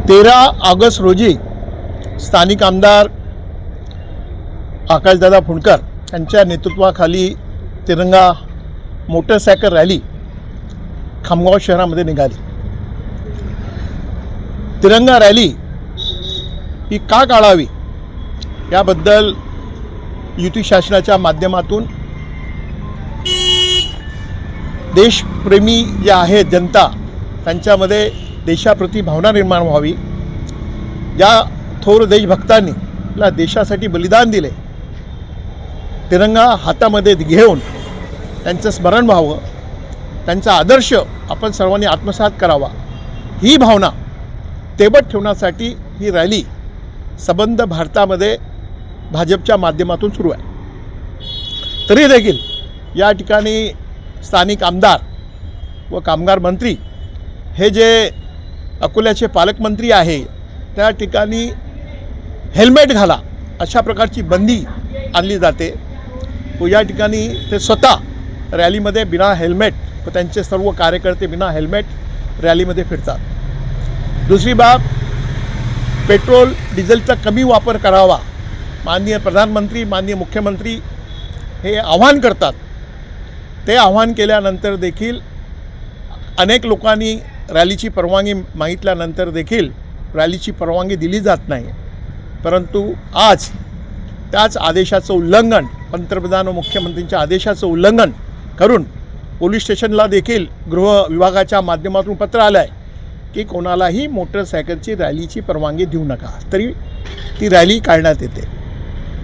13 August रोजी स्थानिक आमदार आकाशदादा फुंडकर यांच्या नेतृत्वाखाली तिरंगा मोटरसायकल रॅली खामगाव शहरामध्ये निघाली। तिरंगा रॅली ही का काढावी याबद्दल युती शासनाच्या माध्यमातून देशप्रेमी जे आहेत जनता त्यांच्यामध्ये देशाप्रती भावना निर्माण व्हावी। ज्या थोर देशभक्तांनी आपल्या देशासाठी बलिदान दिले, तिरंगा हातामध्ये घेऊन त्यांचं स्मरण व्हावं, त्यांचा आदर्श आपण सर्वांनी आत्मसात करावा, ही भावना तेवत ठेवण्यासाठी ही रॅली सबंध भारतामध्ये भाजपच्या माध्यमातून सुरू आहे। तरी देखील या ठिकाणी स्थानिक आमदार व कामगार मंत्री हे जे अकोल्याचे पालकमंत्री आहे त्या ठिकाणी हेल्मेट घाला अशा प्रकारची बंदी आणली जाते व या ठिकाणी ते स्वतः रॅलीमध्ये बिना हेल्मेट व त्यांचे सर्व कार्यकर्ते बिना हेल्मेट रॅलीमध्ये फिरतात। दुसरी बाब, पेट्रोल डिझेलचा कमी वापर करावा माननीय प्रधानमंत्री माननीय मुख्यमंत्री हे आवाहन करतात। ते आवाहन केल्यानंतर देखील अनेक लोकांनी रॅलीची परवानगी मागितल्यानंतर देखील रॅलीची परवानगी दिली जात नाही। परंतु आज त्याच आदेशाचं उल्लंघन, पंतप्रधान व मुख्यमंत्र्यांच्या आदेशाचं उल्लंघन करून पोलीस स्टेशनला देखील गृह विभागाच्या माध्यमातून पत्र आलं आहे की कोणालाही मोटरसायकलची रॅलीची परवानगी देऊ नका, तरी ती रॅली काढण्यात येते।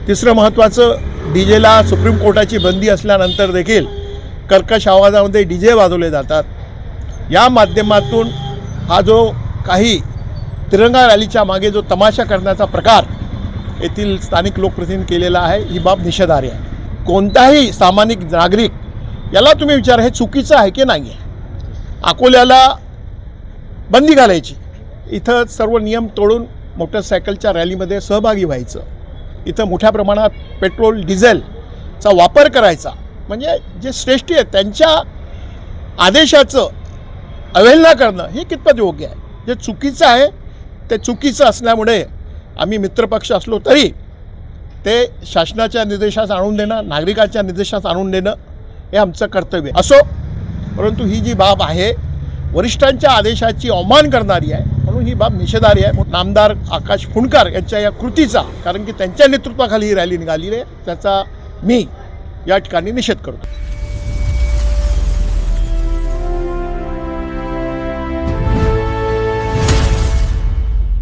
तिसरं महत्त्वाचं, डीजेला सुप्रीम कोर्टाची बंदी असल्यानंतर देखील कर्कश आवाजामध्ये डीजे वाजवले जातात। या माध्यमातून हा जो काही तिरंगा रॅलीच्या मागे जो तमाशा करण्याचा प्रकार येथील स्थानिक लोकप्रतिनिधींनी केलेला आहे, ही बाब निषेधार्ह आहे। कोणताही सामान्य नागरिक याला तुम्ही विचार, हे चुकीचं आहे की नाही आहे? अकोल्याला बंदी घालायची, इथं सर्व नियम तोडून मोटरसायकलच्या रॅलीमध्ये सहभागी व्हायचं, इथं मोठ्या प्रमाणात पेट्रोल डिझेलचा वापर करायचा, म्हणजे जे श्रेष्ठी आहेत त्यांच्या आदेशाचं अवहेलना करणं हे कितपत योग्य आहे? जे चुकीचं आहे ते चुकीचं असल्यामुळे आम्ही मित्रपक्ष असलो तरी ते शासनाच्या निर्देशास आणून देणं, नागरिकाच्या निर्देशास आणून देणं हे आमचं कर्तव्य असो। परंतु ही जी बाब आहे वरिष्ठांच्या आदेशाची अवमान करणारी आहे, म्हणून ही बाब निषेधार्ह आहे। नामदार आकाश फुंडकर यांच्या या कृतीचा, कारण की त्यांच्या नेतृत्वाखाली ही रॅली निघाली आहे, त्याचा मी या ठिकाणी निषेध करतो।